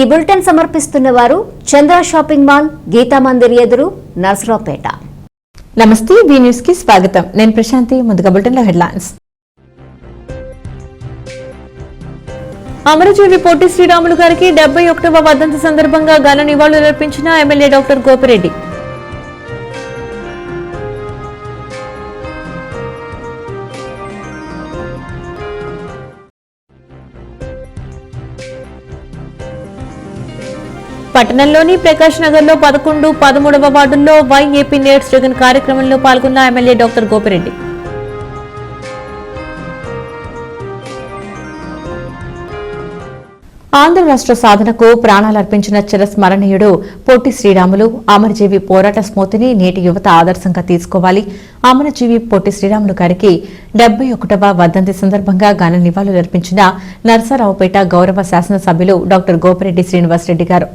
ఈ బులెటిన్ సమర్పిస్తున్న వారు చంద్ర షాపింగ్ మాల్, గీతా మందిర్ ఎదురు, నర్సరావుపేట. నమస్తే, బి న్యూస్ కి స్వాగతం. నేను ప్రశాంతి. ముందుగా బులెటిన్ లో హెడ్లైన్స్. అమరజీవి పొట్టి శ్రీరాములు గారికి 71వ వర్ధంతి సందర్భంగా ఘన నివాళులర్పించిన ఎమ్మెల్యే డాక్టర్ గోపిరెడ్డి. పట్టణంలోని ప్రకాష్ నగర్ లో 11, 13వ వార్డుల్లో వైఏపీ నేట్స్ జగన్ కార్యక్రమంలో పాల్గొన్న ఎమ్మెల్యే డాక్టర్ గోపిరెడ్డి. ఆంధ్ర రాష్ట్ర సాధనకు ప్రాణాలర్పించిన చిరస్మరణీయుడు పొట్టి శ్రీరాములు అమరజీవి పోరాట స్ఫూర్తిని నేటి యువత ఆదర్శంగా తీసుకోవాలి. అమరజీవి పొట్టి శ్రీరాములు గారికి 71వ వర్ధంతి సందర్భంగా ఘన నివాళులర్పించిన నర్సరావుపేట గౌరవ శాసనసభ్యులు డాక్టర్ గోపిరెడ్డి శ్రీనివాసరెడ్డి గారు.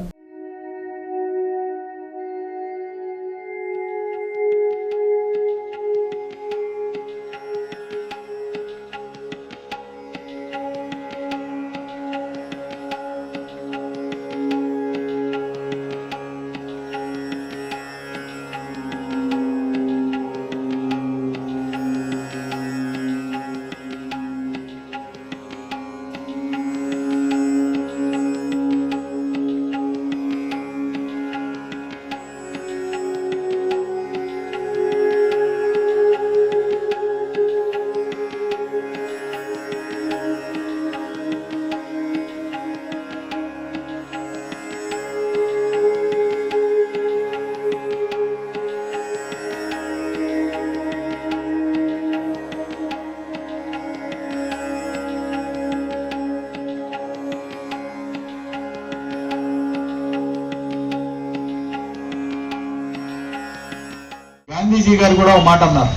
గాంధీజీ గారు కూడా ఒక మాట అన్నారు,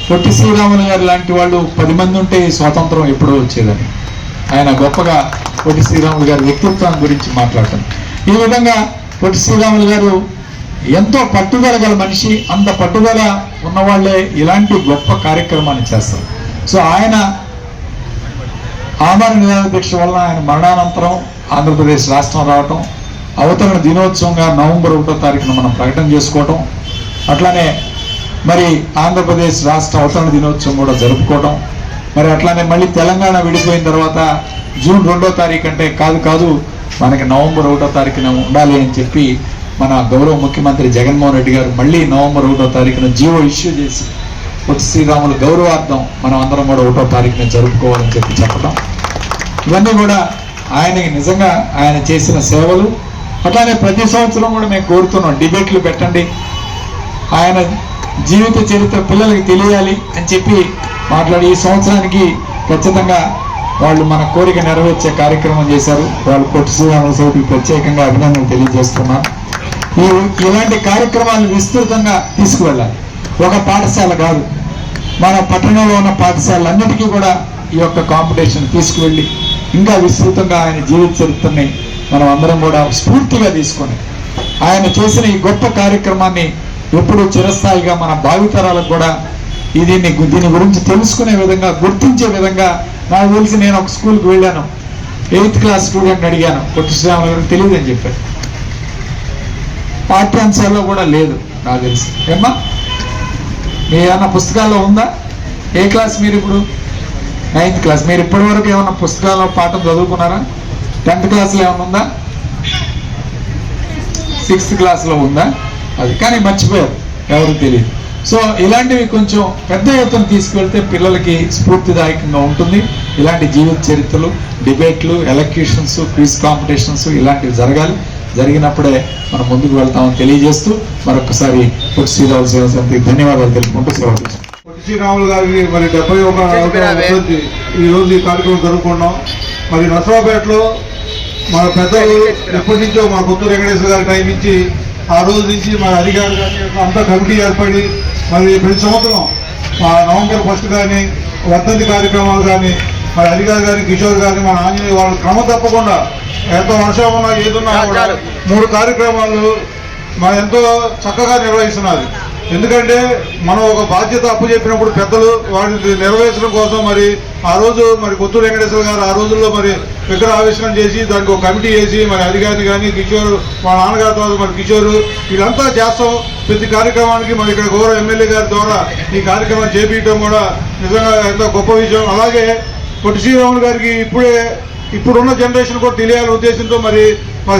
పొట్టి శ్రీరాములు గారు లాంటి వాళ్ళు 10 మంది ఉంటే స్వాతంత్రం ఎప్పుడో వచ్చేదని. ఆయన గొప్పగా పొట్టి శ్రీరాములు గారి వ్యక్తిత్వాన్ని గురించి మాట్లాడటం. ఈ విధంగా పొట్టి శ్రీరాములు గారు ఎంతో పట్టుదల గల మనిషి. అంత పట్టుదల ఉన్నవాళ్లే ఇలాంటి గొప్ప కార్యక్రమాన్ని చేస్తారు. సో ఆయన ఆమరణ నిరాహార దీక్ష వలన ఆయన మరణానంతరం ఆంధ్రప్రదేశ్ రాష్ట్రం రావటం, అవతరణ దినోత్సవంగా నవంబర్ 1వ తారీఖున మనం ప్రకటన చేసుకోవటం, అట్లానే మరి ఆంధ్రప్రదేశ్ రాష్ట్ర అవతరణ దినోత్సవం కూడా జరుపుకోవటం, మరి అట్లానే మళ్ళీ తెలంగాణ విడిపోయిన తర్వాత జూన్ 2వ తారీఖు అంటే కాదు మనకి నవంబర్ 1వ తారీఖున ఉండాలి అని చెప్పి మన గౌరవ ముఖ్యమంత్రి జగన్మోహన్ రెడ్డి గారు మళ్ళీ నవంబర్ 1వ తారీఖున జీవో ఇష్యూ చేసి పొట్టి శ్రీరాములు గౌరవార్థం మనం అందరం కూడా 1వ తారీఖున జరుపుకోవాలని చెప్పటం, ఇవన్నీ కూడా ఆయనకి నిజంగా ఆయన చేసిన సేవలు. అట్లానే ప్రతి సంవత్సరం కూడా మేము కోరుతున్నాం, డిబేట్లు పెట్టండి, ఆయన జీవిత చరిత్ర పిల్లలకి తెలియాలి అని చెప్పి మాట్లాడి ఈ సంవత్సరానికి ఖచ్చితంగా వాళ్ళు మన కోరిక నెరవేర్చే కార్యక్రమం చేశారు. వాళ్ళు పొట్టి శ్రీరాములు సౌతికి ప్రత్యేకంగా అభినందనలు తెలియజేస్తున్నాం. ఇలాంటి కార్యక్రమాలను విస్తృతంగా తీసుకువెళ్ళాలి. ఒక పాఠశాల కాదు, మన పట్టణంలో ఉన్న పాఠశాలన్నిటికీ కూడా ఈ యొక్క కాంపిటీషన్ తీసుకువెళ్ళి ఇంకా విస్తృతంగా ఆయన జీవిత చరిత్రని మనం అందరం కూడా స్ఫూర్తిగా తీసుకొని ఆయన చేసిన ఈ గొప్ప కార్యక్రమాన్ని ఎప్పుడు చిరస్థాయిగా మన భావితరాలకు కూడా దీని గురించి తెలుసుకునే విధంగా, గుర్తించే విధంగా. నాకు తెలిసి నేను ఒక స్కూల్కి వెళ్ళాను, 8th క్లాస్ స్టూడెంట్ని అడిగాను, పొట్టి శ్రీరాములు గారికి తెలియదని చెప్పారు. పాఠ్యాంశాల్లో కూడా లేదు నాకు తెలిసి. ఏమ్మా మీ ఏమన్నా పుస్తకాల్లో ఉందా? ఏ క్లాస్ మీరు ఇప్పుడు? 9th class. మీరు ఇప్పటి వరకు ఏమన్నా పుస్తకాల్లో పాఠం చదువుకున్నారా? 10th క్లాస్లో ఏమన్నా ఉందా? 6th క్లాస్లో ఉందా? అది కానీ మర్చిపోయారు, ఎవరికి తెలియదు. సో ఇలాంటివి కొంచెం పెద్ద ఎత్తున తీసుకువెళ్తే పిల్లలకి స్ఫూర్తిదాయకంగా ఉంటుంది. ఇలాంటి జీవిత చరిత్రలు, డిబేట్లు, ఎలక్యూషన్స్, క్విజ్ కాంపిటీషన్స్ ఇలాంటివి జరగాలి. జరిగినప్పుడే మనం ముందుకు వెళ్తామని తెలియజేస్తూ మరొకసారి పొట్టి శ్రీరాములు సేవకి ధన్యవాదాలు తెలుపుకుంటూ సెలవు తీసుకుంటాం. పొట్టి శ్రీరాములు గారికి మరి 71వ ఈ రోజు ఈ కార్యక్రమం జరుపుకున్నాం. మరి నర్సరావుపేటలో మన పెద్దలు ఎప్పటి నుంచో మా కొత్తూరు వెంకటేశ్వర గారి టైం నుంచి ఆ రోజు నుంచి మన అధికారులు కానీ అంతా కమిటీ ఏర్పడి మరి ప్రతి సంవత్సరం నవంబర్ 1 కానీ వర్ధంతి కార్యక్రమాలు కానీ మరి అధికారి గారి కిషోర్ గారిని మన ఆంజనేయ వాళ్ళు క్రమం తప్పకుండా ఎంత వర్షం ఉన్నా ఏదున్నా కూడా 3 కార్యక్రమాలు ఎంతో చక్కగా నిర్వహిస్తున్నారు. ఎందుకంటే మనం ఒక బాధ్యత అప్పు చెప్పినప్పుడు పెద్దలు వాటిని నెరవేర్చడం కోసం మరి ఆ రోజు మరి కొత్తూరు వెంకటేశ్వర గారు ఆ రోజుల్లో మరి విగ్రహావిష్కరణ చేసి దానికి ఒక కమిటీ వేసి మరి అధికారిని కానీ కిషోర్ వాళ్ళ నాన్నగారి తర్వాత మరి కిషోర్ వీళ్ళంతా చేస్తాం. ప్రతి కార్యక్రమానికి మరి ఇక్కడ గౌరవ ఎమ్మెల్యే గారి ద్వారా ఈ కార్యక్రమం చేపించడం కూడా నిజంగా ఎంతో గొప్ప విషయం. అలాగే పొట్టి శ్రీరాములు గారికి ఇప్పుడున్న జనరేషన్ కూడా తెలియాలనే ఉద్దేశంతో మరి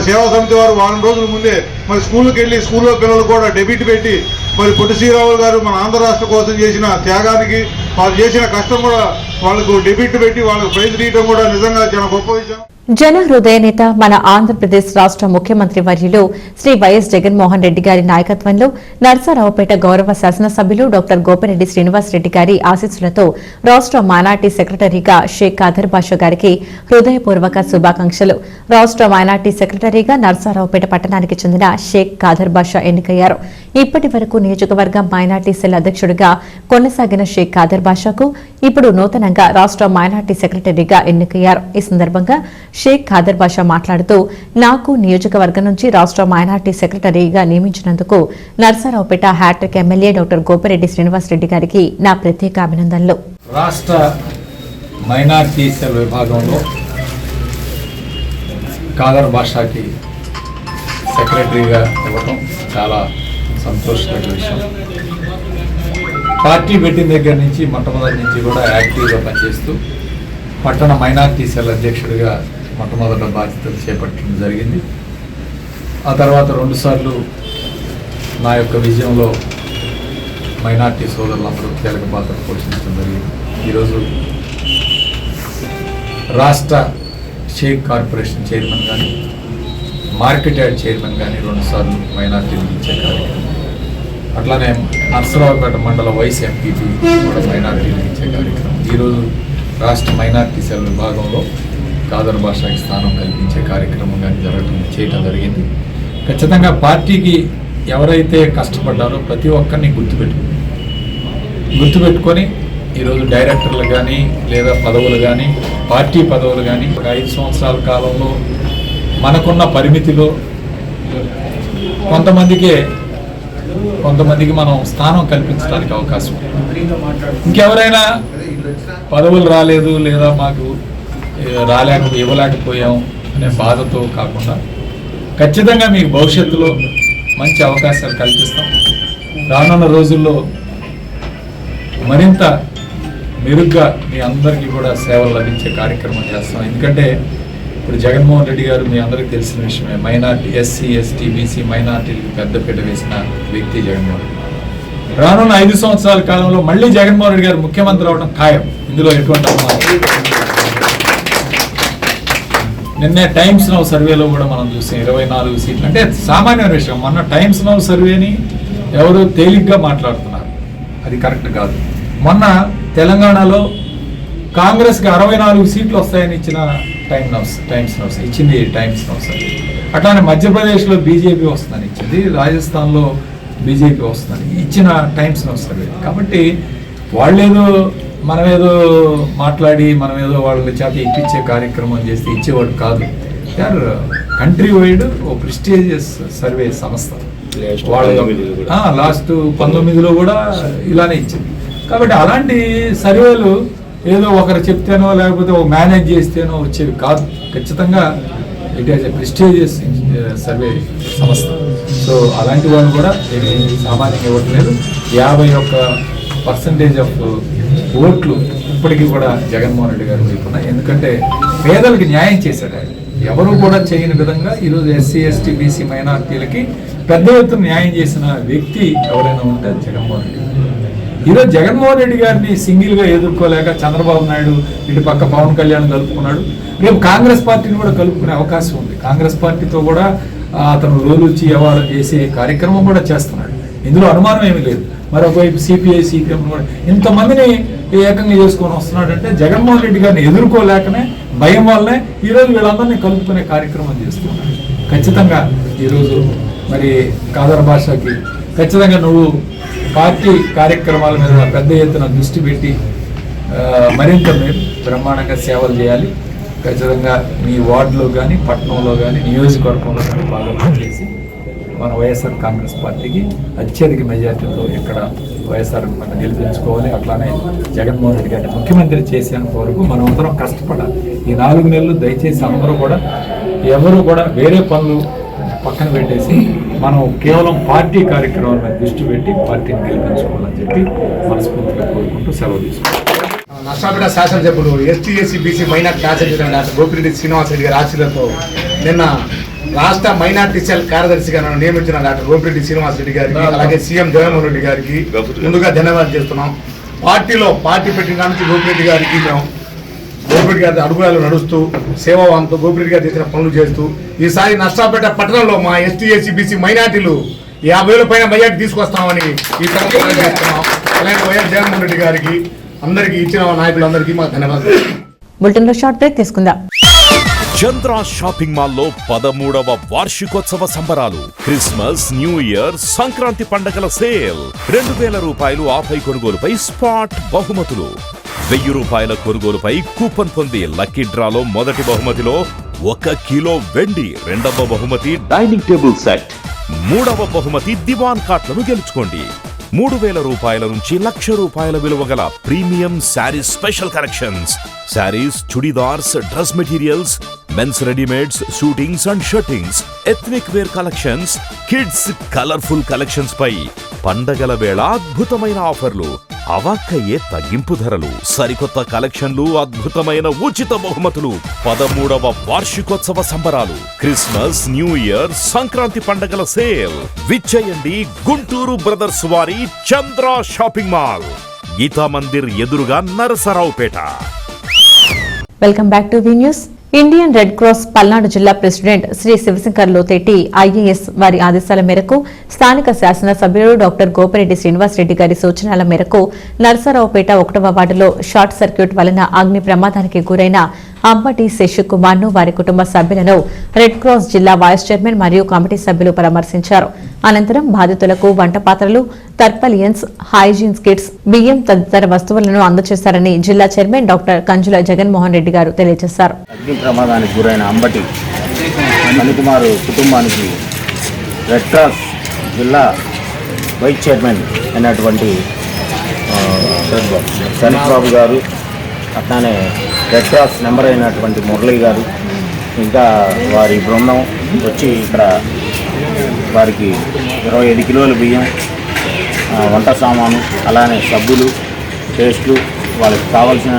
సేవా సమితి వారు వారం రోజుల ముందే మరి స్కూల్కి వెళ్ళి స్కూల్లో పిల్లలు కూడా డెబిట్ పెట్టి మరి పొట్టి శ్రీరాములు గారు మన ఆంధ్ర రాష్ట్ర కోసం చేసిన త్యాగానికి వాళ్ళు చేసిన కష్టం కూడా వాళ్ళకు డెబిట్ పెట్టి వాళ్ళకు ప్రైజ్ తీయడం కూడా నిజంగా చాలా గొప్ప విషయం. జన హృదయ నేత మన ఆంధ్రప్రదేశ్ రాష్ట్ర ముఖ్యమంత్రి వర్యులు శ్రీ వైఎస్ జగన్మోహన్ రెడ్డి గారి నాయకత్వంలో నర్సారావుపేట గౌరవ శాసనసభ్యులు డాక్టర్ గోపిరెడ్డి శ్రీనివాస్ రెడ్డి గారి ఆశీస్సులతో రాష్ట్ర మైనార్టీ సెక్రటరీగా షేక్ ఖాదర్ బాషా గారికి హృదయపూర్వక శుభాకాంక్షలు. రాష్ట్ర మైనార్టీ సెక్రటరీగా నర్సారావుపేట పట్టణానికి చెందిన షేక్ ఖాదర్ బాషా ఎన్నికయ్యారు. ఇప్పటి వరకు నియోజకవర్గ మైనార్టీ సెల్ అధ్యక్షుడిగా కొనసాగిన షేక్ ఖాదర్ బాషాకు ఇప్పుడు నూతనంగా రాష్ట్ర మైనార్టీ సెక్రటరీగా ఎన్నికయ్యారు. ఈ సందర్భంగా షేక్ ఖాదర్ బాషా మాట్లాడుతూ నాకు నియోజకవర్గం నుంచి రాష్ట్ర మైనార్టీ సెక్రటరీగా నియమించినందుకు Narasaraopet hat trick MLA doctor Gopireddy Srinivas Reddy గారికి నా ప్రత్యేక అభినందనలు. రాష్ట్ర మైనార్టీ సెల్ విభాగంలో ఖాదర్ బాషాకి సెక్రటరీగా ఇవ్వటం చాలా సంతోషకర విషయం. పార్టీ పెట్టిన దగ్గర నుంచి మొట్టమొదటి నుంచి కూడా యాక్టివ్గా పనిచేస్తూ పట్టణ మైనార్టీ సెల్ అధ్యక్షుడిగా మొట్టమొదటి బాధ్యతలు చేపట్టడం జరిగింది. ఆ తర్వాత 2 సార్లు నా యొక్క విజయంలో మైనార్టీ సోదరులందరూ కీలక పాత్ర పోషించడం జరిగింది. ఈరోజు రాష్ట్ర షేక్ కార్పొరేషన్ చైర్మన్ కానీ మార్కెట్ యార్డ్ చైర్మన్ కానీ 2 సార్లు మైనార్టీలు ఇచ్చే కార్యక్రమం, అట్లానే నర్సరావుపేట మండల వైస్ ఎంపీపీ కూడా మైనార్టీలు ఇచ్చే కార్యక్రమం, ఈరోజు రాష్ట్ర మైనార్టీ సెల్ విభాగంలో ఖాదర్ బాషాకి స్థానం కల్పించే కార్యక్రమం కానీ చేయటం జరిగింది. ఖచ్చితంగా పార్టీకి ఎవరైతే కష్టపడ్డారో ప్రతి ఒక్కరిని గుర్తుపెట్టుకొని ఈరోజు డైరెక్టర్లు కానీ లేదా పదవులు కానీ పార్టీ పదవులు కానీ 5 సంవత్సరాల కాలంలో మనకున్న పరిమితిలో కొంతమందికి మనం స్థానం కల్పించడానికి అవకాశం ఉంది. ఇంకెవరైనా పదవులు రాలేదు లేదా మాకు ఇవ్వలేకపోయాం అనే బాధతో కాకుండా ఖచ్చితంగా మీకు భవిష్యత్తులో మంచి అవకాశాలు కల్పిస్తాం. రానున్న రోజుల్లో మరింత మెరుగ్గా మీ అందరికీ కూడా సేవలు లభించే కార్యక్రమం చేస్తాం. ఎందుకంటే ఇప్పుడు జగన్మోహన్ రెడ్డి గారు మీ అందరికీ తెలిసిన విషయమే, మైనార్టీ ఎస్సీ ఎస్టీ బీసీ మైనార్టీలకు పెద్దపీట వేసిన వ్యక్తి జగన్మోహన్ రెడ్డి. రానున్న 5 సంవత్సరాల కాలంలో మళ్ళీ జగన్మోహన్ రెడ్డి గారు ముఖ్యమంత్రి అవడం ఖాయం, ఇందులో ఎటువంటి అనుమానం. నిన్నే టైమ్స్ నౌ సర్వేలో కూడా మనం చూసాం 24 సీట్లు, అంటే సామాన్య విషయం. మొన్న టైమ్స్ నౌ సర్వేని ఎవరు తేలిగ్గా మాట్లాడుతున్నారు, అది కరెక్ట్ కాదు. మొన్న తెలంగాణలో కాంగ్రెస్కి 64 సీట్లు వస్తాయని ఇచ్చిన టైమ్స్ నౌస్ ఇచ్చింది టైమ్స్ నౌ సర్వే. అట్లానే మధ్యప్రదేశ్లో బీజేపీ వస్తుందని ఇచ్చింది, రాజస్థాన్లో బీజేపీ వస్తుందని ఇచ్చిన టైమ్స్ నౌ సర్వే. కాబట్టి వాళ్ళేదో మనమేదో మాట్లాడి మనమేదో వాళ్ళ చేత ఇప్పించే కార్యక్రమం చేస్తే ఇచ్చేవాడు కాదు. యార్ కంట్రీ వైడ్ ఓ ప్రెస్టీజియస్ సర్వే సంస్థ వాళ్ళు లాస్ట్ 19లో కూడా ఇలానే ఇచ్చింది. కాబట్టి అలాంటి సర్వేలు ఏదో ఒకరు చెప్తేనో లేకపోతే ఒక మేనేజ్ చేస్తేనో వచ్చేవి కాదు. ఖచ్చితంగా it is a prestigious survey సంస్థ. సో అలాంటి వాళ్ళు కూడా సామాన్యంగా ఇవ్వట్లేదు. 51% ఆఫ్ ఓట్లు ఇప్పటికీ కూడా జగన్మోహన్ రెడ్డి గారు వైపు ఉన్నాయి. ఎందుకంటే పేదలకు న్యాయం చేశాడు ఆయన. ఎవరు కూడా చేయని విధంగా ఈరోజు ఎస్సీ ఎస్టీ బీసీ మైనార్టీలకి పెద్ద ఎత్తున న్యాయం చేసిన వ్యక్తి ఎవరైనా ఉంటే జగన్మోహన్ రెడ్డి. ఈరోజు జగన్మోహన్ రెడ్డి గారిని సింగిల్గా ఎదుర్కోలేక చంద్రబాబు నాయుడు ఇటు పక్క పవన్ కళ్యాణ్ కలుపుకున్నాడు. రేపు కాంగ్రెస్ పార్టీని కూడా కలుపుకునే అవకాశం ఉంది. కాంగ్రెస్ పార్టీతో కూడా అతను రోలుచి వ్యవహారం చేసే కార్యక్రమం కూడా చేస్తున్నాడు, ఇందులో అనుమానం ఏమీ లేదు. మరొకవైపు సిపిఐ సిపిఎం కూడా ఇంతమందిని ఏకంగా చేసుకొని వస్తున్నాడంటే జగన్మోహన్ రెడ్డి గారిని ఎదుర్కోలేకనే భయం వల్లనే ఈరోజు వీళ్ళందరినీ కలుపుకునే కార్యక్రమం చేస్తున్నాడు. ఖచ్చితంగా ఈరోజు మరి ఖాదర్ బాషాకి ఖచ్చితంగా నువ్వు పార్టీ కార్యక్రమాల మీద పెద్ద ఎత్తున దృష్టి పెట్టి మరింత బ్రహ్మాండంగా సేవలు చేయాలి. ఖచ్చితంగా మీ వార్డులో కానీ పట్టణంలో కానీ నియోజకవర్గంలో కానీ బాగా పనిచేసి మన వైఎస్ఆర్ కాంగ్రెస్ పార్టీకి అత్యధిక మెజార్టీతో ఇక్కడ వైఎస్ఆర్ మనం గెలిపించుకోవాలి. అట్లానే జగన్మోహన్ రెడ్డి గారిని ముఖ్యమంత్రి చేసేంత వరకు మనం అందరం కష్టపడాలి. ఈ 4 నెలలు దయచేసి అందరూ కూడా ఎవరు కూడా వేరే పనులు పక్కన పెట్టేసి మనం కేవలం పార్టీ కార్యక్రమాల మీద దృష్టి పెట్టి పార్టీని గెలిపించుకోవాలని చెప్పి మనస్ఫూర్తిగా కోరుకుంటూ సెలవు తీసుకుంటాం. నర్సాపేట శాసనసభ్యులు ఎస్టీ బీసీ మైనార్టీ శాసనసభ్యులు డాక్టర్ గోపిరెడ్డి శ్రీనివాసరెడ్డి గారి ఆశీర్వాదంతో నిన్న రాష్ట్ర మైనార్టీ సెల్ కార్యదర్శిగా నన్ను నియమించిన డాక్టర్ గోపిరెడ్డి శ్రీనివాసరెడ్డి గారికి, అలాగే సీఎం జగన్మోహన్ రెడ్డి గారికి ముందుగా ధన్యవాదాలు చేస్తున్నాం. పార్టీ పెట్టిన నుంచి గోపిరెడ్డి గారికి మేము గోపిరెడ్డి గారి అడుగులు నడుస్తూ సేవావంతో గోపిరెడ్డి గారు చేసిన పనులు చేస్తూ ఈసారి నర్సాపేట పట్టణంలో మా ఎస్టీ బీసీ మైనార్టీలు 50,000 పైన మెజార్టీ తీసుకొస్తామని ఈ సందర్భంగా చేస్తున్నాం. అలాగే వైఎస్ జగన్మోహన్ రెడ్డి గారికి అందరికీ ఇచ్చిన నాయకులందరికీ మా ధన్యవాదాలు. బులెటిన్లో షార్ట్ బ్రేక్ తీసుకుందాం. చంద్ర షాపింగ్ మాల్లో 13వ వార్షికోత్సవ సంబరాలు. క్రిస్మస్, న్యూ ఇయర్, సంక్రాంతి పండగల సేల్. 2,000 రూపాయలు ఆపై కొనుగోలుపై స్పాట్ బహుమతులు. 1,000 రూపాయల కొనుగోలుపై కూపన్ పొంది లక్కీ డ్రాలో మొదటి బహుమతిలో 1 కిలో వెండి, 2వ బహుమతి డైనింగ్ టేబుల్ సెట్, 3వ బహుమతి దివాన్ కాట్లను గెలుచుకోండి. 3,000 రూపాయల నుంచి 1,00,000 రూపాయల విలువ గల premium sarees special collections. Sarees, churidars, dress materials, men's readymades, shootings and shirtings, ethnic wear collections, kids colourful collections పై పండగల వేళ అద్భుతమైన ఆఫర్లు, అవాక్కయ్యే తగ్గింపు ధరలు, సరికొత్త కలెక్షన్లు, అద్భుతమైన ఉచిత బహుమతులు. 13వ వార్షికోత్సవ సంబరాలు. క్రిస్మస్, న్యూ ఇయర్, సంక్రాంతి పండగల సేల్. విచ్చేయండి గుంటూరు బ్రదర్స్ వారి చంద్ర షాపింగ్ మాల్, గీతా మందిర్ ఎదురుగా Narasaraopet. Welcome back to V news. Indian red cross Palnadu జిల్లా ప్రెసిడెంట్ శ్రీ శివశంకర్ లోతేటి ఐఏఎస్ వారి ఆదేశాల మేరకు స్థానిక శాసనసభ్యులు డాక్టర్ గోపిరెడ్డి శ్రీనివాసరెడ్డి గారి సూచనల మేరకు నర్సరావుపేట 1వ వార్డులో షార్ట్ సర్క్యూట్ వలన అగ్ని ప్రమాదానికి గురైన అంబటి శశికుమార్ ను, వారి కుటుంబ సభ్యులను రెడ్ క్రాస్ జిల్లా వైస్ చైర్మన్ మరియు కమిటీ సభ్యులు పరామర్శించారు. అనంతరం బాధితులకు వంట పాత్రలు, తర్పలియన్స్, హైజీన్స్ కిట్స్, బియ్యం తదితర వస్తువులను అందజేశారని జిల్లా చైర్మన్ డాక్టర్ కంజుల జగన్మోహన్ రెడ్డి గారు తెలియజేశారు. అగ్ని ప్రమాదానికి గురైన అంబటి మణికుమారు కుటుంబానికి రెడ్ క్రాస్ జిల్లా వైస్ చైర్మన్ అయినటువంటి శరత్ బాబు గారు, అట్లానే రెడ్ క్రాస్ మెంబర్ అయినటువంటి మురళి గారు, ఇంకా వారి బృందం వచ్చి ఇక్కడ వారికి 25 కిలోల బియ్యం, వంట సామాను, అలానే సబ్బులు, పేస్టులు, వాళ్ళకి కావాల్సిన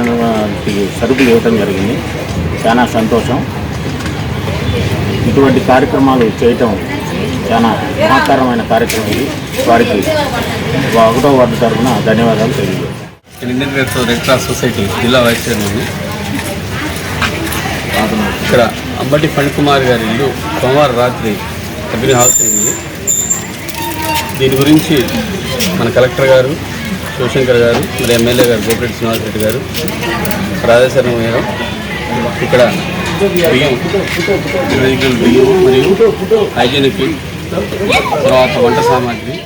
సరుకులు ఇవ్వటం జరిగింది. చాలా సంతోషం. ఇటువంటి కార్యక్రమాలు చేయటం చాలా మహత్తరమైన కార్యక్రమం ఇది. వారికి 1వ వార్డు తరఫున ధన్యవాదాలు తెలియజేస్తాను. ఇండియన్ రెడ్ క్రాస్ సొసైటీ జిల్లా వైస్ చైర్మన్. ఇక్కడ అంబటి ఫణికుమార్ గారి ఇల్లు సోమవారం రాత్రి అగ్ని ఆహుతైంది. దీని గురించి మన కలెక్టర్ గారు, శివశంకర్ గారు, మరి ఎమ్మెల్యే గారు గోపిరెడ్డి శ్రీనివాసరెడ్డి గారు ఆదేశాల మేరకు ఇక్కడ బియ్యం, 20 కిలోల బియ్యం మరియు హైజీనిక్, తర్వాత వంట సామాగ్రి.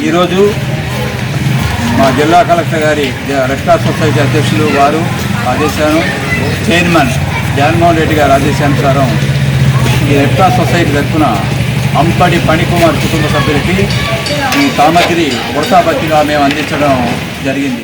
ఈరోజు మా జిల్లా కలెక్టర్ గారి రెడ్ క్రాస్ సొసైటీ అధ్యక్షులు వారు ఆదేశాను, చైర్మన్ జగన్మోహన్ రెడ్డి గారి ఆదేశానుసారం ఈ రెడ్ క్రాస్ సొసైటీ తరఫున అంబటి ఫణికుమార్ కుటుంబ సభ్యులకి ఈ సామగ్రి వృతాపత్తిగా మేము అందించడం జరిగింది.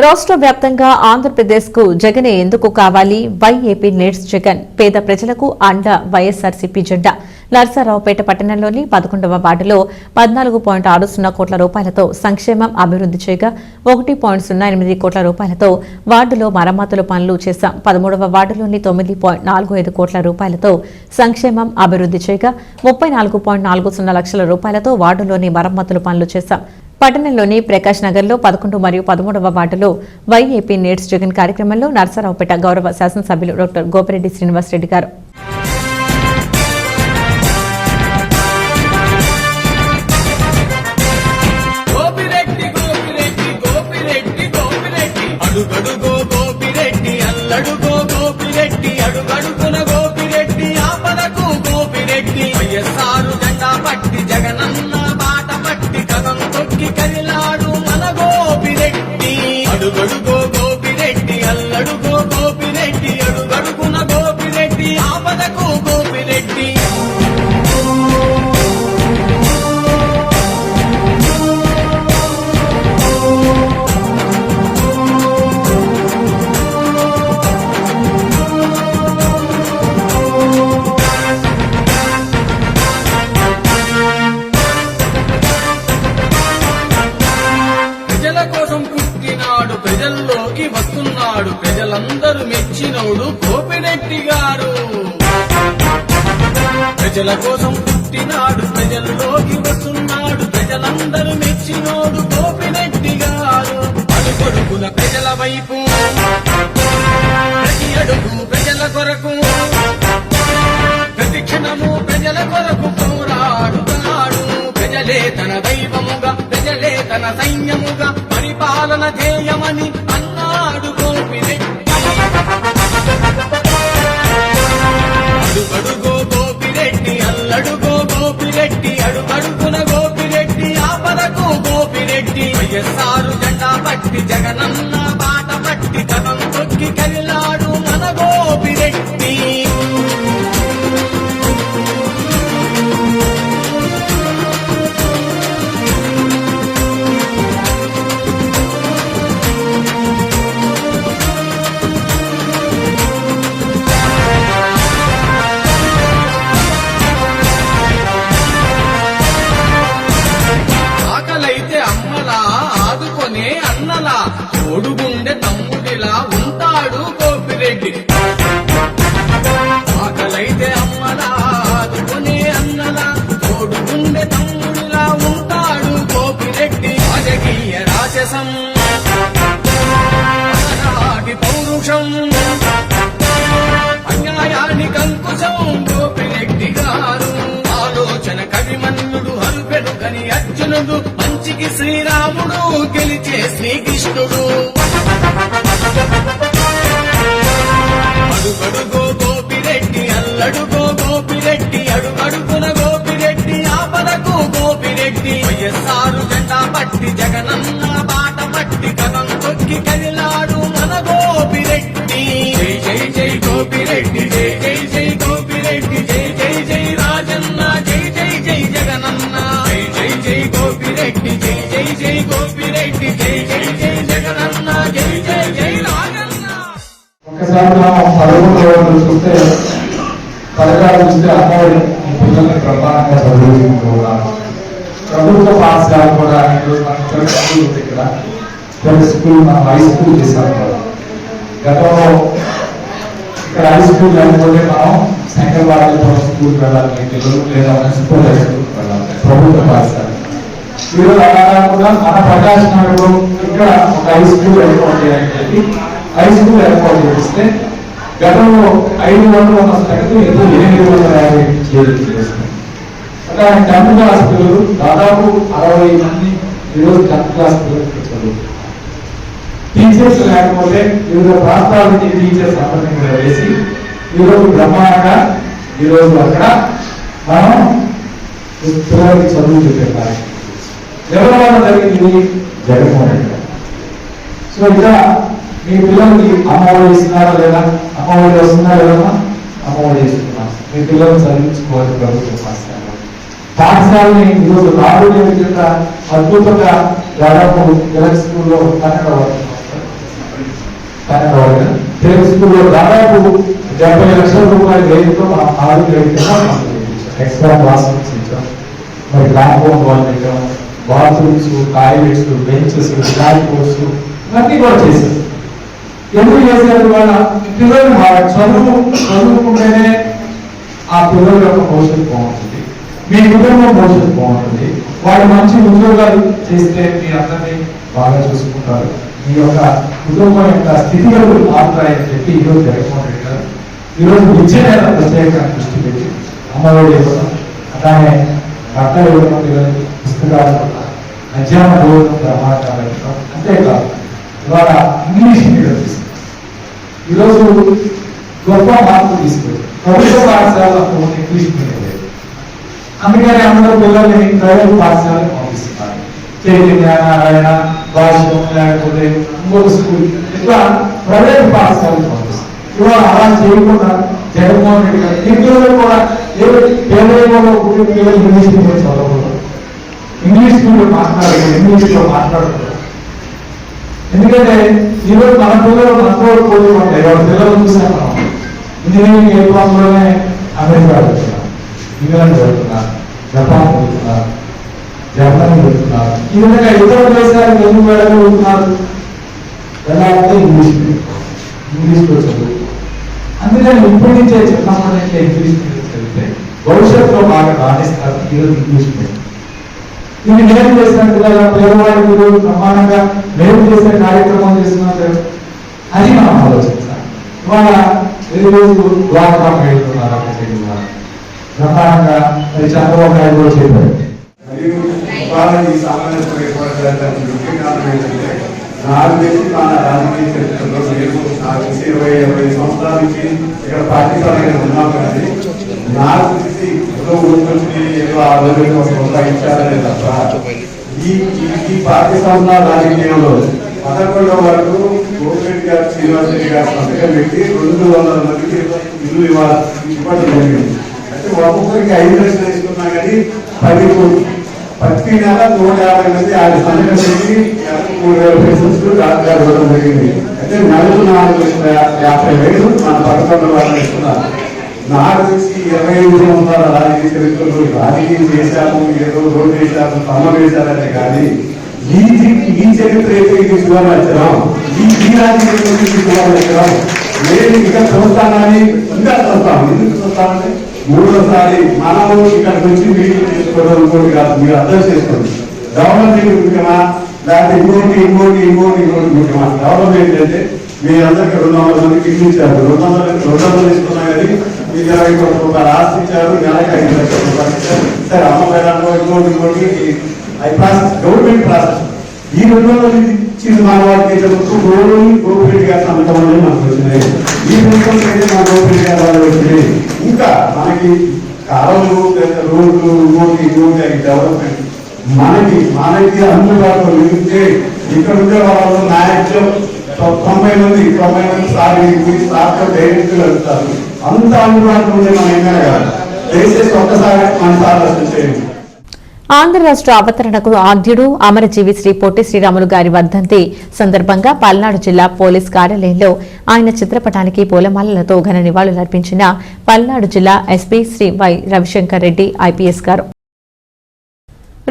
రాష్ట్ర వ్యాప్తంగా ఆంధ్రప్రదేశ్ కు జగనే ఎందుకు కావాలి? Why AP needs Jagan. పేద ప్రజలకు అండ వైఎస్ఆర్సీపీ జెండా. నర్సరావుపేట పట్టణంలోని 11వ వార్డులో 14.60 కోట్ల రూపాయలతో సంక్షేమం అభివృద్ధి చేయగా 1.08 కోట్ల రూపాయలతో వార్డులో మరమ్మతుల పనులు చేశాం. 13వ వార్డులోని 9.45 కోట్ల రూపాయలతో సంక్షేమం అభివృద్ధి చేయగా 34.40 లక్షల రూపాయలతో వార్డులోని మరమ్మతుల పనులు చేశాం. పట్టణంలోని ప్రకాష్ నగర్లో 11 మరియు 13వ వార్డులో వైఏపీ నీడ్స్ జగన్ కార్యక్రమంలో నర్సరావుపేట గౌరవ శాసనసభ్యులు డాక్టర్ గోపిరెడ్డి శ్రీనివాసరెడ్డి గారు కదిలాడు మన గోపిరెడ్డి, అడుగడుగో గోపిరెడ్డి, అల్లడుగో గోపిరెడ్డి, అడుగడుగున గోపిరెడ్డి, ఆపదకు పుట్టినోడు గోపిరెడ్డి గారు. ప్రజల కోసం పుట్టినాడు, ప్రజల్లోకి వస్తున్నాడు, ప్రజలందరూ మెచ్చినోడు గోపిరెడ్డి గారు. అడుగడుగున ప్రజల వైపు, ప్రతి అడుగు ప్రజల కొరకు, ప్రతి క్షణము ప్రజల కొరకు పోరాడుతున్నాడు. ప్రజలే తన దైవముగా, ప్రజలే తన సైన్యముగా పరిపాలన చేయమని అన్నాడు గోపిరెడ్డి. అడుగడుగో గోపిరెడ్డి, అల్లడుగో గోపిరెడ్డి, అడుగడుగున గోపిరెడ్డి, ఆపదకు గోపిరెడ్డి. వైఎస్ఆర్ జెండా పట్టి, జగనన్న బాట పట్టి, కథం తొక్కి కదిలాడు మన గోపిరెడ్డి. ఆకలైతే అమ్మలా, ఆదుకొనే అన్నలా, తోడుగుండె తమ్ముడిలా ఉంటాడు గోపిరెడ్డి. ఆకలైతే అమ్మలా, ఆదుకొనే అన్నలా, తోడుగుండె తమ్ముడిలా ఉంటాడు గోపిరెడ్డి. రాజకీయ రాజసం, అలనాటి పౌరుషం, అన్యాయానికి అంకుశం గోపిరెడ్డి గారు. ఆలోచన కవిమన్యుడు, హరుపెరుగని అర్జునుడు, మంచికి శ్రీరాముడు, గెలిచే శ్రీకృష్ణుడు. అడుగడుగో గోపిరెడ్డి, అల్లడుగో గోపిరెడ్డి, అడుగడుగున గోపిరెడ్డి, ఆపదకు గోపిరెడ్డి. వైఎస్ఆర్ జెండా పట్టి, జగనన్న బాట పట్టి, కథం తొక్కి కదిలాడు మన గోపిరెడ్డి. జై జై జై గోపిరెడ్డి, జై జై జై గోపిరెడ్డి, జై జై జై రాజన్న, జై జై జై జగనన్న. జై జై జై గోపిరెడ్డి, జై జై జై గోపిరెడ్డి, జై జై జై జగనన్న, జై జై జై రాజన్న. ఒకసారి మనం పదకొండు చూస్తే పథకాలు చూస్తే అమ్మఒడి పిల్లల్ని ప్రధానంగా చదువుకుంటున్నాం. ప్రభుత్వ పాఠశాల కూడా ఈరోజు మనం స్కూల్ ఉంది ఇక్కడ, స్కూల్ మనం హై స్కూల్ చేశాం. గతంలో ఇక్కడ హై స్కూల్ లేకపోతే మనం శంకరబాబు స్కూల్కి వెళ్ళాలి పిల్లలు, లేదా మున్సిపల్ హై స్కూల్కి వెళ్ళాలి ప్రభుత్వ పాఠశాల. ఈరోజు అలా కాకుండా మన ప్రకాశ్ నగర్లో ఇక్కడ ఒక హై స్కూల్ ఏర్పాటు చేయాలని చెప్పి హై స్కూల్ ఏర్పాటు చేస్తే గతంలో 500 ఉన్న స్థితి ఇప్పుడు 850 చేస్తుంది. అంటే 10th క్లాస్ పిల్లలు దాదాపు 60 మంది ఈరోజు 10th క్లాస్ పిల్లలు చదువు. టీచర్స్ లేకపోతే వివిధ ప్రాంతాల నుంచి టీచర్స్ అందరినీ కూడా వేసి ఈరోజు బ్రహ్మాండంగా ఈరోజు అక్కడ మనం పిల్లలకి చదువు చెప్పాలి. ఎవరి వల్ల జరిగింది? జగన్మోహన్ రెడ్డి. సో ఇక్కడ మీ పిల్లలకి అమ్మఒడి ఇస్తున్నారా లేదా? అమ్మఒడి వస్తుందా లేదా? అమ్మఒడి ఇస్తున్నాం. మీ పిల్లల్ని చదివించుకోవాలి ప్రభుత్వ పాఠశాలని ఈరోజు రాబోయే విధంగా అద్భుతంగా దాదాపు తెలుగు స్కూల్లో 12 తెలుగు స్కూల్లో దాదాపు 70 లక్షల రూపాయల వ్యయంతో మనం ఆరోగ్య ఎక్స్ట్రా క్లాస్ ఇచ్చాం. మరి కాంపౌండ్ వాల్ పెట్టాం, bathrooms, toilets, benches, lab course ఇవన్నీ కూడా చేశారు. ఎందుకు చేశారు? వాళ్ళ పిల్లలు చదువుకుంటేనే ఆ పిల్లల యొక్క భవిష్యత్తు బాగుంటుంది, మీ కుటుంబం భవిష్యత్తు బాగుంటుంది. వాళ్ళు మంచి ఉద్యోగాలు చేస్తే మీ అందరినీ బాగా చూసుకుంటారు, మీ యొక్క కుటుంబం యొక్క స్థితిగతులు మారుతాయని చెప్పి ఈరోజు జగన్మోహన్ రెడ్డి గారు ఈరోజు విద్య మీద ప్రత్యేకంగా దృష్టి పెట్టి అమ్మఒడి ఇవ్వడం, అలానే బట్టలు ఇవ్వడం, పిల్లలకి పుస్తకాలు ఇవ్వడం, మధ్యాహ్న భోజనం ప్రమాణాలు ఇవ్వడం. అంతేకాదు ఇవాళ ఇంగ్లీష్ మీడియం తీసుకుంటాం. ఈరోజు గొప్ప మార్పు తీసుకుంటాం. ప్రభుత్వ పాఠశాలలో ఇంగ్లీష్ మీడియం లేదు, అందుకని అందరూ పిల్లల్ని ప్రైవేట్ పాఠశాలకు పంపిస్తున్నారు. చైతన్య, నారాయణ, భాషం, లేకపోతే ఇంకొక స్కూల్, ఇట్లా ప్రైవేట్ పాఠశాలకు పంపిస్తారు. ఇవాళ అలా చేయకుండా జగన్మోహన్ రెడ్డి గారు ఈ పిల్లలు కూడా పేదరికంలో పుట్టిన పిల్లలు ఇంగ్లీష్ మీడియం చదవకూడదు, ఇంగ్లీష్ మీడియం మాట్లాడకూడదు, ఇంగ్లీష్లో మాట్లాడకూడదు. ఎందుకంటే ఈరోజు మన పిల్లలు మనతో పోటీ ఉంటాయి. వాళ్ళ పిల్లలు చూసాం మనం ఇంజనీరింగ్ ఎయిర్పాస్లోనే అమెరికా వెళ్తున్నారు, ఇంగ్లాండ్ వెళ్తున్నారు, జపాన్ వెళ్తున్నారు, జర్మనీ వెళ్తున్నారు. ఈ విధంగా ఇతర దేశాలకు ఎందుకు వెళ్ళగలుగుతున్నారు? వెళ్ళాలంటే ఇంగ్లీష్ మీడియం, ఇంగ్లీష్లో చదువు. అందుకని ఇప్పటి నుంచే చిన్నప్పటి నుంచి ఇంగ్లీష్ మీడియం చదివితే భవిష్యత్తులో బాగా రాణిస్తారు ఈరోజు ఇంగ్లీష్ మీడియం. ఇది నేను చేసినట్టుగా పేదవాడి మీరు సమానంగా మేము చేసే కార్యక్రమం చేస్తున్నారు అని మనం ఆలోచించాలి. ఇవాళ ఈరోజు ద్వారకా వెళ్తున్నారు ప్రధానంగా మరి చంద్రబాబు నాయుడు కూడా చెప్పారు. మరియు ఈ సామాన్య ముఖ్య కారణం ఏంటంటే నాకు తెలిసి మన రాజకీయ చరిత్రలో నేను నాకు తెలిసి 20 సంవత్సరాల నుంచి ఇక్కడ పార్టీ పరంగా ఉన్నాం. కానీ నాకు తెలిసి ఏదో ఊరికి ఏదో ఆరోగ్యంగా ప్రోత్సహించాలనే తప్ప ఈ పార్టీ సంవత్సరాల రాజకీయంలో 11వ వరకు గోపిరెడ్డి గారు శ్రీనివాస్ రెడ్డి గారు సంతకం పెట్టి 200 మందికి ఇల్లు ఇవ్వడం జరిగింది. అయితే ఒక్కొక్కరికి 5 లక్షలు ఇస్తున్నా కానీ ప్రతి నెల 150 మంది ఆ సంతకం పెట్టి 3,000 పెన్షన్స్ రాజుగారు ఇవ్వడం జరిగింది. అయితే నెలకు 4,50,000 మన 11 వాళ్ళు ఇస్తున్నారు. నాకు తెలిసి 25 సంవత్సరాల రాజకీయ చరిత్రలో రాజకీయం చేశాము, ఏదో రోడ్డు వేశాము, తమ్మ వేశారనే కానీ ఈ చరిత్ర అయితే ఇది సువర్ణాచరం, ఈ రాజకీయ సువర్ణాచరం. నేను ఇక్కడ చూస్తానని ఇంకా చూస్తాను. ఎందుకు చూస్తానంటే 3వసారి మనము ఇక్కడికి వచ్చి మీటింగ్ చేసుకోవడం ఇంకోటి కాదు. మీరు అర్థం చేసుకోండి. డెవలప్మెంట్ ముఖ్యమా లేకపోతే ఇంకోటి ముఖ్యమా? డెవలప్మెంట్ అంటే మీరందరికీ 200 మందికి ఇల్లు ఇచ్చారు. 200 ఇస్తున్నా కానీ మీరు 20 కోట్ల రూపాయలు ఆస్తి ఇచ్చారు. నెలకు 5 లక్షల రూపాయలు ఇచ్చారు. సరే అమ్మకాయలు ఇంకోటి గవర్నమెంట్ ప్రాసెస్. ఈ 200 ఇచ్చింది మన వాడికి గోపిరెడ్డి గారి సంతకం అనేది మనకు వచ్చినాయి. ఈ 200 అయితే మన గోపిరెడ్డి గారి వాళ్ళు వచ్చినాయి. ఇంకా మనకి కాలువలు రోడ్లు ఇంకోటి డెవలప్మెంట్ మనకి అందుబాటులో నిలిస్తే ఇక్కడ ఉండే వాళ్ళు నాయకులు 90 మంది సార్తో డైరెక్ట్ వెళ్తారు. అంత అందుబాటులో ఉండే మనం ఏమైనా కాదు. దయచేసి ఒక్కసారి మన సార్ చేయండి. ఆంధ్ర రాష్ట్ర అవతరణకు ఆద్యుడు అమరజీవి శ్రీ పొట్టి శ్రీరాములు గారి వర్ధంతి సందర్భంగా పల్నాడు జిల్లా పోలీస్ కార్యాలయంలో ఆయన చిత్రపటానికి పూలమాలలతో ఘన నివాళులర్పించిన పల్నాడు జిల్లా SP Shri Y Ravishankar Reddy IPS గారు.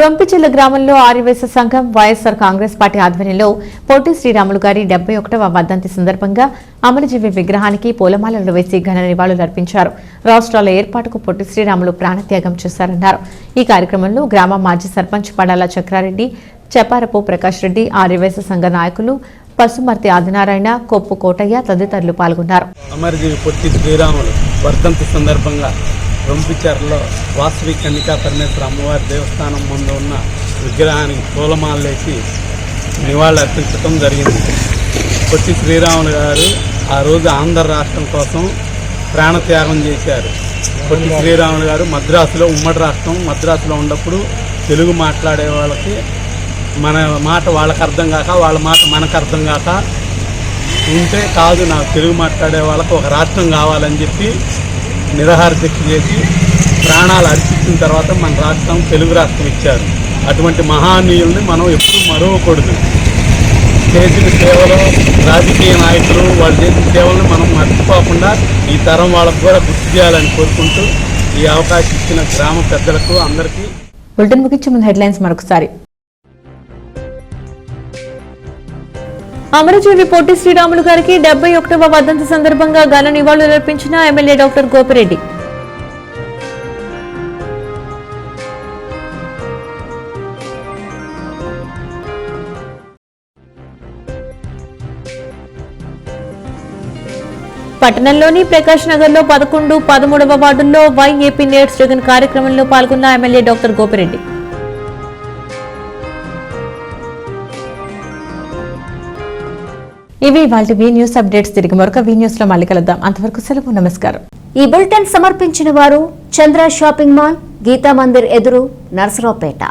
రొంపిచెల్ల గ్రామంలో ఆర్యవైశ్య సంఘం వైఎస్ఆర్ కాంగ్రెస్ పార్టీ ఆధ్వర్యంలో పొట్టి శ్రీరాములు గారి 71వ వర్ధంతి సందర్భంగా అమరజీవి విగ్రహానికి పూలమాలలు వేసి ఘన నివాళులర్పించారు. రాష్ట్రాల ఏర్పాటుకు పొట్టి శ్రీరాములు ప్రాణత్యాగం చేశారన్నారు. ఈ కార్యక్రమంలో గ్రామ మాజీ సర్పంచ్ పడాల చక్రారెడ్డి, చెపారపు ప్రకాష్ రెడ్డి, ఆర్యవైశ్య సంఘ నాయకులు పసుమర్తి ఆదినారాయణ, కొప్పు కోటయ్య తదితరులు పాల్గొన్నారు. అమరజీవి పొట్టి శ్రీరాములు వర్ధంతి సందర్భంగా రొంపిచెర్లలో వాసవి కన్నికా పరమేశ్వర అమ్మవారి దేవస్థానం ముందు ఉన్న విగ్రహానికి పూలమాలలేసి నివాళులు అర్పించడం జరిగింది. పొట్టి శ్రీరాములు గారు ఆ రోజు ఆంధ్ర రాష్ట్రం కోసం ప్రాణత్యాగం చేశారు. పొట్టి శ్రీరాములు గారు మద్రాసులో ఉమ్మడి రాష్ట్రం మద్రాసులో ఉన్నప్పుడు తెలుగు మాట్లాడే వాళ్ళకి మన మాట వాళ్ళకి అర్థం కాక వాళ్ళ మాట మనకు అర్థం కాక ఉంటే కాదు, నాకు తెలుగు మాట్లాడే వాళ్ళకి ఒక రాష్ట్రం కావాలని చెప్పి నిరాహార దీక్ష చేసి ప్రాణాలు అర్పించిన తర్వాత మన రాష్ట్రం తెలుగు రాష్ట్రం ఇచ్చారు. అటువంటి మహానీయుల్ని మనం ఎప్పుడూ మరవకూడదు. చేసిన సేవలు రాజకీయ నాయకులు వాళ్ళు చేసిన సేవలను మనం మర్చిపోకుండా ఈ తరం వాళ్ళకు కూడా గుర్తు చేయాలని కోరుకుంటూ ఈ అవకాశం ఇచ్చిన గ్రామ పెద్దలకు అందరికీ. బులెటిన్ ముగించే ముందు హెడ్లైన్స్ మరొకసారి. అమరజీవి పొట్టి శ్రీరాములు గారికి 71వ వర్ధంతి సందర్భంగా ఘన నివాళులర్పించిన ఎమ్మెల్యే డాక్టర్ గోపిరెడ్డి. పట్టణంలోని ప్రకాష్ నగర్ లో 11, 13వ వార్డుల్లో వైఏపీ నేట్స్ జగన్ కార్యక్రమంలో పాల్గొన్న ఎమ్మెల్యే డాక్టర్ గోపిరెడ్డి. ఇవి ఇవాల్టి వి న్యూస్ అప్డేట్స్. తిరిగి మరొక వి న్యూస్ లో మళ్ళీ కలుద్దాం. అంతవరకు సెలవు, నమస్కారం. ఈ బులెటిన్ సమర్పించిన వారు చంద్ర షాపింగ్ మాల్, గీతా మందిర్ ఎదురు, నర్సరావుపేట.